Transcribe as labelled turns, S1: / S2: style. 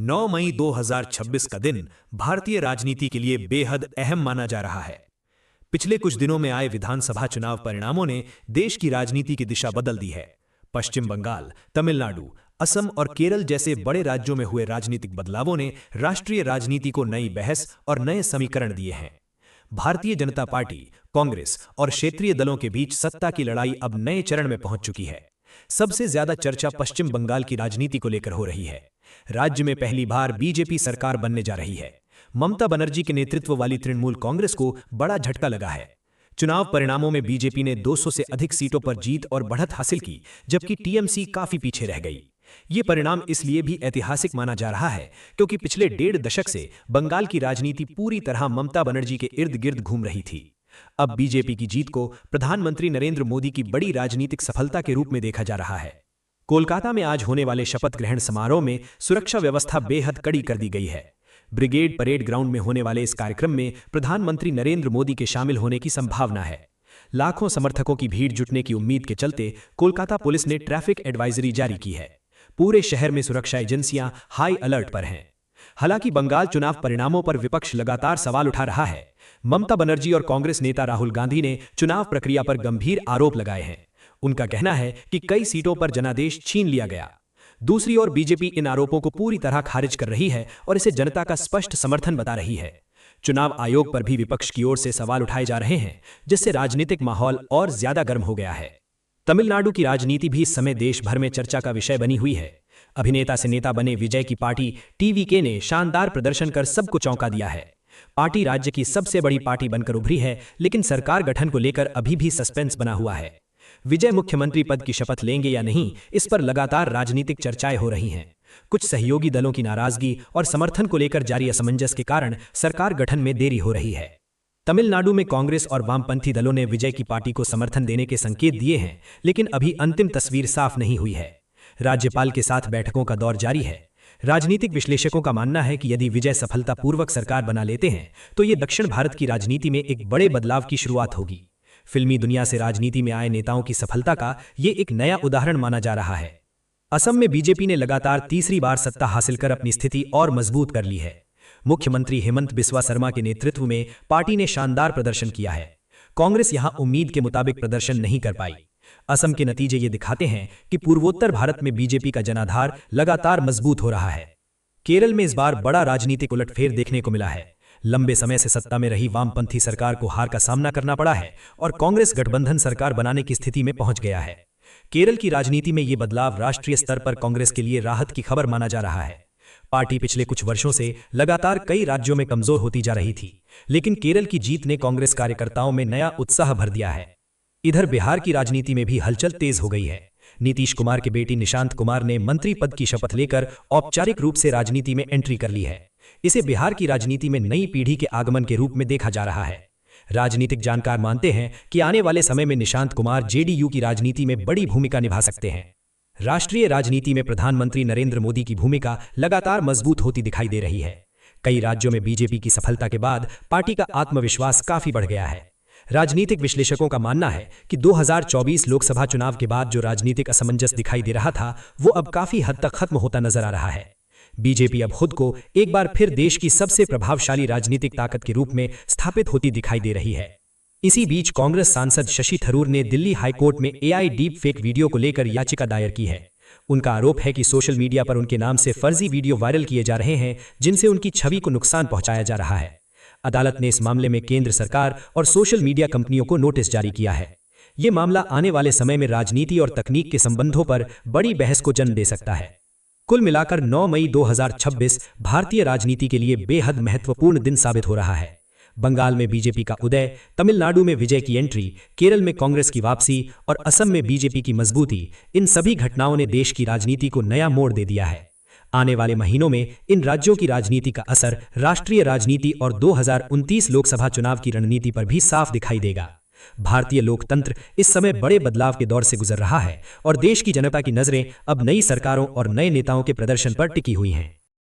S1: 9 मई 2026 का दिन भारतीय राजनीति के लिए बेहद अहम माना जा रहा है। पिछले कुछ दिनों में आए विधानसभा चुनाव परिणामों ने देश की राजनीति की दिशा बदल दी है। पश्चिम बंगाल, तमिलनाडु, असम और केरल जैसे बड़े राज्यों में हुए राजनीतिक बदलावों ने राष्ट्रीय राजनीति को नई बहस और नए समीकरण दिए हैं। भारतीय जनता पार्टी, कांग्रेस और क्षेत्रीय दलों के बीच सत्ता की लड़ाई अब नए चरण में पहुंच चुकी है। सबसे ज्यादा चर्चा पश्चिम बंगाल की राजनीति को लेकर हो रही है। राज्य में पहली बार बीजेपी सरकार बनने जा रही है। ममता बनर्जी के नेतृत्व वाली तृणमूल कांग्रेस को बड़ा झटका लगा है। चुनाव परिणामों में बीजेपी ने 200 से अधिक सीटों पर जीत और बढ़त हासिल की, जबकि टीएमसी काफी पीछे रह गई। ये परिणाम इसलिए भी ऐतिहासिक माना जा रहा है क्योंकि पिछले 1.5 दशक से बंगाल की राजनीति पूरी तरह ममता बनर्जी के इर्द गिर्द घूम रही थी। अब बीजेपी की जीत को प्रधानमंत्री नरेंद्र मोदी की बड़ी राजनीतिक सफलता के रूप में देखा जा रहा है। कोलकाता में आज होने वाले शपथ ग्रहण समारोह में सुरक्षा व्यवस्था बेहद कड़ी कर दी गई है। ब्रिगेड परेड ग्राउंड में होने वाले इस कार्यक्रम में प्रधानमंत्री नरेंद्र मोदी के शामिल होने की संभावना है। लाखों समर्थकों की भीड़ जुटने की उम्मीद के चलते कोलकाता पुलिस ने ट्रैफिक एडवाइजरी जारी की है। पूरे शहर में सुरक्षा एजेंसियां हाई अलर्ट पर हैं। हालांकि बंगाल चुनाव परिणामों पर विपक्ष लगातार सवाल उठा रहा है। ममता बनर्जी और कांग्रेस नेता राहुल गांधी ने चुनाव प्रक्रिया पर गंभीर आरोप लगाए हैं। उनका कहना है कि कई सीटों पर जनादेश छीन लिया गया। दूसरी ओर बीजेपी इन आरोपों को पूरी तरह खारिज कर रही है और इसे जनता का स्पष्ट समर्थन बता रही है। चुनाव आयोग पर भी विपक्ष की ओर से सवाल उठाए जा रहे हैं, जिससे राजनीतिक माहौल और ज्यादा गर्म हो गया है। तमिलनाडु की राजनीति भी इस समय देश भर में चर्चा का विषय बनी हुई है। अभिनेता से नेता बने विजय की पार्टी टीवीके ने शानदार प्रदर्शन कर सबको चौंका दिया है। पार्टी राज्य की सबसे बड़ी पार्टी बनकर उभरी है, लेकिन सरकार गठन को लेकर अभी भी सस्पेंस बना हुआ है। विजय मुख्यमंत्री पद की शपथ लेंगे या नहीं, इस पर लगातार राजनीतिक चर्चाएं हो रही हैं। कुछ सहयोगी दलों की नाराजगी और समर्थन को लेकर जारी असमंजस के कारण सरकार गठन में देरी हो रही है। तमिलनाडु में कांग्रेस और वामपंथी दलों ने विजय की पार्टी को समर्थन देने के संकेत दिए हैं, लेकिन अभी अंतिम तस्वीर साफ नहीं हुई है। राज्यपाल के साथ बैठकों का दौर जारी है। राजनीतिक विश्लेषकों का मानना है कि यदि विजय सफलतापूर्वक सरकार बना लेते हैं तो ये दक्षिण भारत की राजनीति में एक बड़े बदलाव की शुरुआत होगी। फिल्मी दुनिया से राजनीति में आए नेताओं की सफलता का ये एक नया उदाहरण माना जा रहा है। असम में बीजेपी ने लगातार तीसरी बार सत्ता हासिल कर अपनी स्थिति और मजबूत कर ली है। मुख्यमंत्री हेमंत बिस्वा शर्मा के नेतृत्व में पार्टी ने शानदार प्रदर्शन किया है। कांग्रेस यहां उम्मीद के मुताबिक प्रदर्शन नहीं कर पाई। असम के नतीजे ये दिखाते हैं कि पूर्वोत्तर भारत में बीजेपी का जनाधार लगातार मजबूत हो रहा है। केरल में इस बार बड़ा राजनीतिक उलटफेर देखने को मिला है। लंबे समय से सत्ता में रही वामपंथी सरकार को हार का सामना करना पड़ा है और कांग्रेस गठबंधन सरकार बनाने की स्थिति में पहुंच गया है। केरल की राजनीति में ये बदलाव राष्ट्रीय स्तर पर कांग्रेस के लिए राहत की खबर माना जा रहा है। पार्टी पिछले कुछ वर्षों से लगातार कई राज्यों में कमजोर होती जा रही थी, लेकिन केरल की जीत ने कांग्रेस कार्यकर्ताओं में नया उत्साह भर दिया है। इधर बिहार की राजनीति में भी हलचल तेज हो गई है। नीतीश कुमार की बेटी निशांत कुमार ने मंत्री पद की शपथ लेकर औपचारिक रूप से राजनीति में एंट्री कर ली है। इसे बिहार की राजनीति में नई पीढ़ी के आगमन के रूप में देखा जा रहा है। राजनीतिक जानकार मानते हैं कि आने वाले समय में निशांत कुमार जेडीयू की राजनीति में बड़ी भूमिका निभा सकते हैं। राष्ट्रीय राजनीति में प्रधानमंत्री नरेंद्र मोदी की भूमिका लगातार मजबूत होती दिखाई दे रही है। कई राज्यों में बीजेपी की सफलता के बाद पार्टी का आत्मविश्वास काफी बढ़ गया है। राजनीतिक विश्लेषकों का मानना है कि 2024 लोकसभा चुनाव के बाद जो राजनीतिक असमंजस दिखाई दे रहा था, वो अब काफी हद तक खत्म होता नजर आ रहा है। बीजेपी अब खुद को एक बार फिर देश की सबसे प्रभावशाली राजनीतिक ताकत के रूप में स्थापित होती दिखाई दे रही है। इसी बीच कांग्रेस सांसद शशि थरूर ने दिल्ली हाईकोर्ट में एआई डीप फेक वीडियो को लेकर याचिका दायर की है। उनका आरोप है कि सोशल मीडिया पर उनके नाम से फर्जी वीडियो वायरल किए जा रहे हैं, जिनसे उनकी छवि को नुकसान पहुंचाया जा रहा है। अदालत ने इस मामले में केंद्र सरकार और सोशल मीडिया कंपनियों को नोटिस जारी किया है। ये मामला आने वाले समय में राजनीति और तकनीक के संबंधों पर बड़ी बहस को जन्म दे सकता है। कुल मिलाकर 9 मई 2026 भारतीय राजनीति के लिए बेहद महत्वपूर्ण दिन साबित हो रहा है। बंगाल में बीजेपी का उदय, तमिलनाडु में विजय की एंट्री, केरल में कांग्रेस की वापसी और असम में बीजेपी की मजबूती, इन सभी घटनाओं ने देश की राजनीति को नया मोड़ दे दिया है। आने वाले महीनों में इन राज्यों की राजनीति का असर राष्ट्रीय राजनीति और 2029 लोकसभा चुनाव की रणनीति पर भी साफ दिखाई देगा। भारतीय लोकतंत्र इस समय बड़े बदलाव के दौर से गुजर रहा है और देश की जनता की नजरें अब नई सरकारों और नए नेताओं के प्रदर्शन पर टिकी हुई हैं।